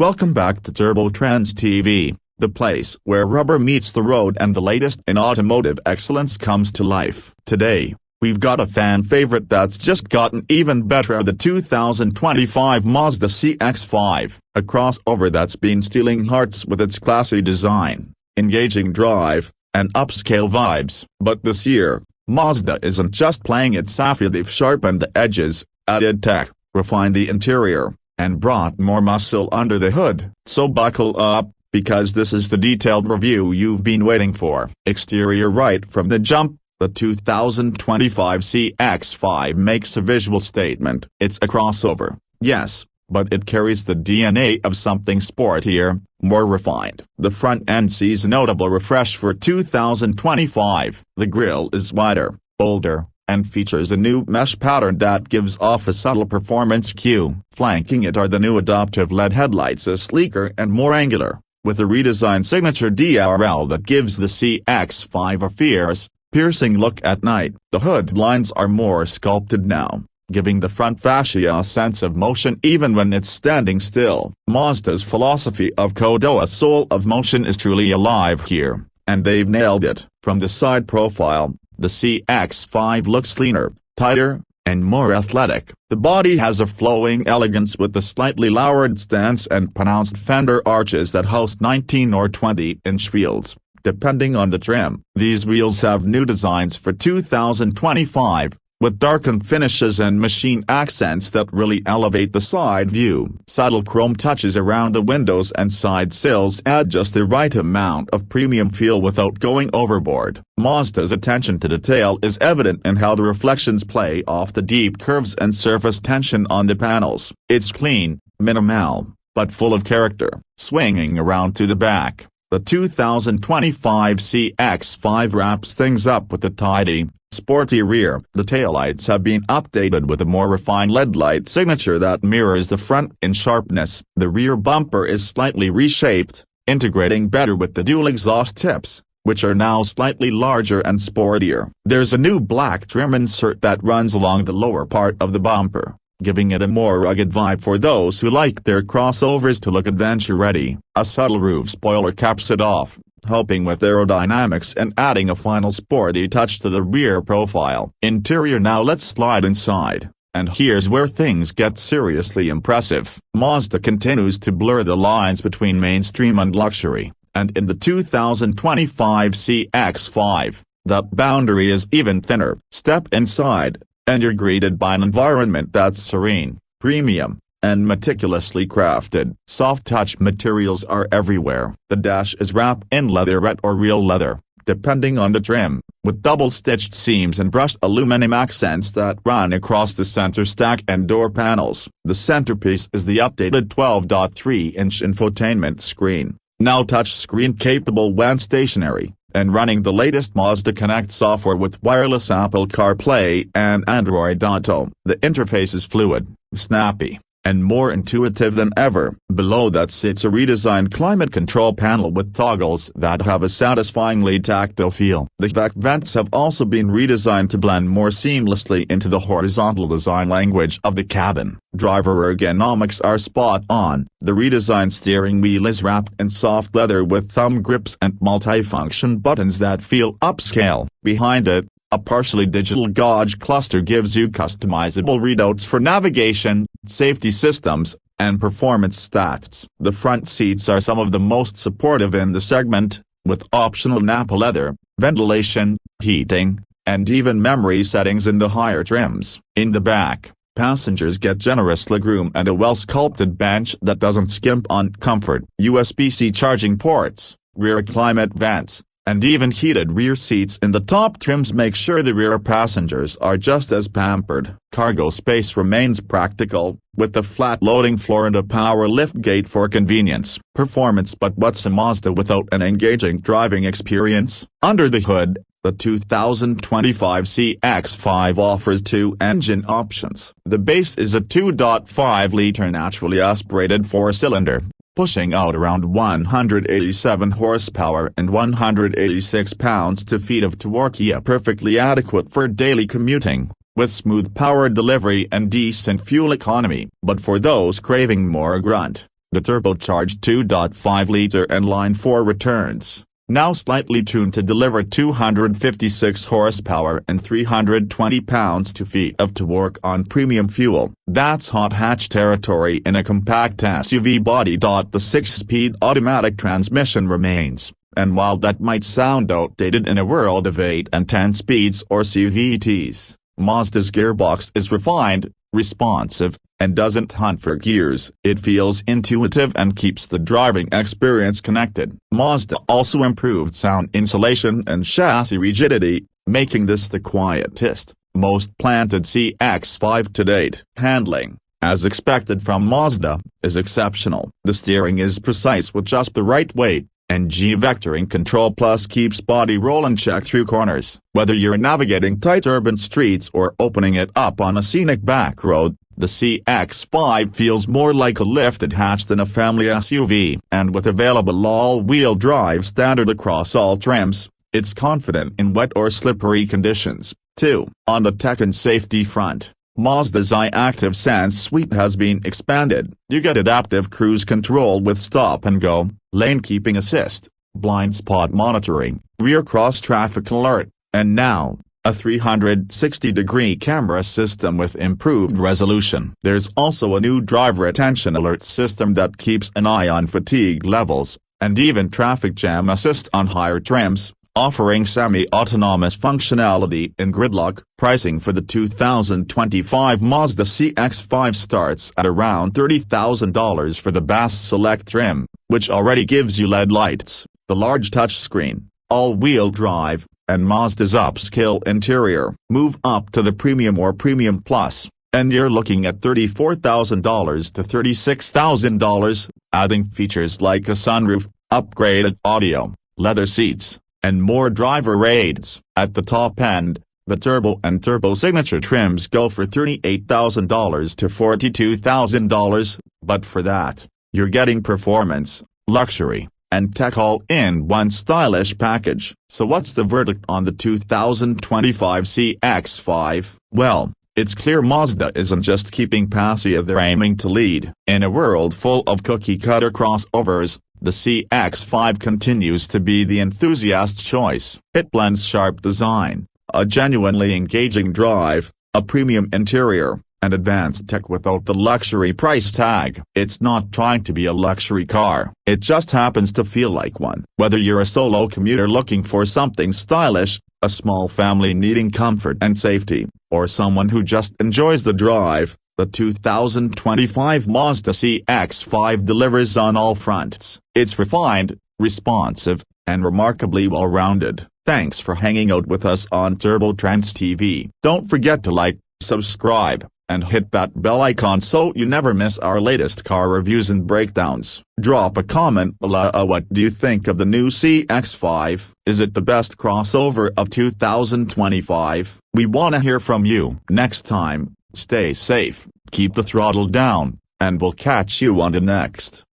Welcome back to Turbo Trendz TV, the place where rubber meets the road and the latest in automotive excellence comes to life. Today, we've got a fan favorite that's just gotten even better: the 2025 Mazda CX-5, a crossover that's been stealing hearts with its classy design, engaging drive, and upscale vibes. But this year, Mazda isn't just playing it safe. They've sharpened the edges, added tech, refined the interior, and brought more muscle under the hood. So buckle up, because this is the detailed review you've been waiting for. Exterior: right from the jump, the 2025 CX-5 makes a visual statement. It's a crossover, yes, but it carries the DNA of something sportier, more refined. The front end sees a notable refresh for 2025. The grille is wider, bolder, and features a new mesh pattern that gives off a subtle performance cue. Flanking it are the new adaptive LED headlights, a sleeker and more angular, with a redesigned signature DRL that gives the CX-5 a fierce, piercing look at night. The hood lines are more sculpted now, giving the front fascia a sense of motion even when it's standing still. Mazda's philosophy of Kodo, a soul of motion, is truly alive here, and they've nailed it. From the side profile, the CX-5 looks leaner, tighter, and more athletic. The body has a flowing elegance with the slightly lowered stance and pronounced fender arches that host 19 or 20-inch wheels, depending on the trim. These wheels have new designs for 2025, with darkened finishes and machine accents that really elevate the side view. Subtle chrome touches around the windows and side sills add just the right amount of premium feel without going overboard. Mazda's attention to detail is evident in how the reflections play off the deep curves and surface tension on the panels. It's clean, minimal, but full of character. Swinging around to the back, the 2025 CX-5 wraps things up with a tidy, sporty rear. The taillights have been updated with a more refined LED light signature that mirrors the front in sharpness. The rear bumper is slightly reshaped, integrating better with the dual exhaust tips, which are now slightly larger and sportier. There's a new black trim insert that runs along the lower part of the bumper, giving it a more rugged vibe for those who like their crossovers to look adventure-ready. A subtle roof spoiler caps it off, helping with aerodynamics and adding a final sporty touch to the rear profile. Interior: now let's slide inside, and here's where things get seriously impressive. Mazda continues to blur the lines between mainstream and luxury, and in the 2025 CX-5, that boundary is even thinner. Step inside, and you're greeted by an environment that's serene, premium, and meticulously crafted. Soft-touch materials are everywhere. The dash is wrapped in leatherette or real leather, depending on the trim, with double-stitched seams and brushed aluminum accents that run across the center stack and door panels. The centerpiece is the updated 12.3-inch infotainment screen, now touchscreen capable when stationary, and running the latest Mazda Connect software with wireless Apple CarPlay and Android Auto. The interface is fluid, snappy, and more intuitive than ever. Below that sits a redesigned climate control panel with toggles that have a satisfyingly tactile feel. The back vents have also been redesigned to blend more seamlessly into the horizontal design language of the cabin. Driver ergonomics are spot on. The redesigned steering wheel is wrapped in soft leather with thumb grips and multifunction buttons that feel upscale. Behind it, a partially digital gauge cluster gives you customizable readouts for navigation, safety systems, and performance stats. The front seats are some of the most supportive in the segment, with optional Nappa leather, ventilation, heating, and even memory settings in the higher trims. In the back, passengers get generous legroom and a well-sculpted bench that doesn't skimp on comfort. USB-C charging ports, rear climate vents, and even heated rear seats in the top trims make sure the rear passengers are just as pampered. Cargo space remains practical, with the flat loading floor and a power liftgate for convenience. Performance: but what's a Mazda without an engaging driving experience? Under the hood, the 2025 CX-5 offers two engine options. The base is a 2.5-liter naturally aspirated four-cylinder, pushing out around 187 horsepower and 186 pounds-feet of torque, perfectly adequate for daily commuting, with smooth power delivery and decent fuel economy. But for those craving more grunt, The turbocharged 2.5-liter inline-4 returns, now slightly tuned to deliver 256 horsepower and 320 pounds-feet of torque on premium fuel. That's hot hatch territory in a compact SUV body. The 6-speed automatic transmission remains, and while that might sound outdated in a world of 8 and 10 speeds or CVTs, Mazda's gearbox is refined, responsive, and doesn't hunt for gears. It feels intuitive and keeps the driving experience connected. Mazda also improved sound insulation and chassis rigidity, making this the quietest, most planted CX-5 to date. Handling, as expected from Mazda, is exceptional. The steering is precise with just the right weight, and G-Vectoring Control Plus keeps body roll in check through corners. Whether you're navigating tight urban streets or opening it up on a scenic back road, the CX-5 feels more like a lifted hatch than a family SUV. And with available all-wheel drive standard across all trims, it's confident in wet or slippery conditions, too. On the tech and safety front, Mazda's iActive Sense suite has been expanded. You get adaptive cruise control with stop and go, lane keeping assist, blind spot monitoring, rear cross-traffic alert, and now, a 360-degree camera system with improved resolution. There's also a new driver attention alert system that keeps an eye on fatigue levels, and even traffic jam assist on higher trims, offering semi-autonomous functionality in gridlock. Pricing for the 2025 Mazda CX-5 starts at around $30,000 for the Bass Select trim, which already gives you LED lights, the large touchscreen, all-wheel drive, and Mazda's upscale interior. Move up to the Premium or Premium Plus, and you're looking at $34,000 to $36,000, adding features like a sunroof, upgraded audio, leather seats, and more driver aids. At the top end, the Turbo and Turbo Signature trims go for $38,000 to $42,000, but for that, you're getting performance, luxury, and tech all in one stylish package. So what's the verdict on the 2025 CX-5? Well, it's clear Mazda isn't just keeping pace, they're aiming to lead. In a world full of cookie-cutter crossovers, the CX-5 continues to be the enthusiast's choice. It blends sharp design, a genuinely engaging drive, a premium interior, and advanced tech without the luxury price tag. It's not trying to be a luxury car, it just happens to feel like one. Whether you're a solo commuter looking for something stylish, a small family needing comfort and safety, or someone who just enjoys the drive, the 2025 Mazda CX-5 delivers on all fronts. It's refined, responsive, and remarkably well-rounded. Thanks for hanging out with us on Turbo Trendz TV. Don't forget to like, subscribe, and hit that bell icon so you never miss our latest car reviews and breakdowns. Drop a comment below. What do you think of the new CX-5? Is it the best crossover of 2025? We want to hear from you. Next time, stay safe, keep the throttle down, and we'll catch you on the next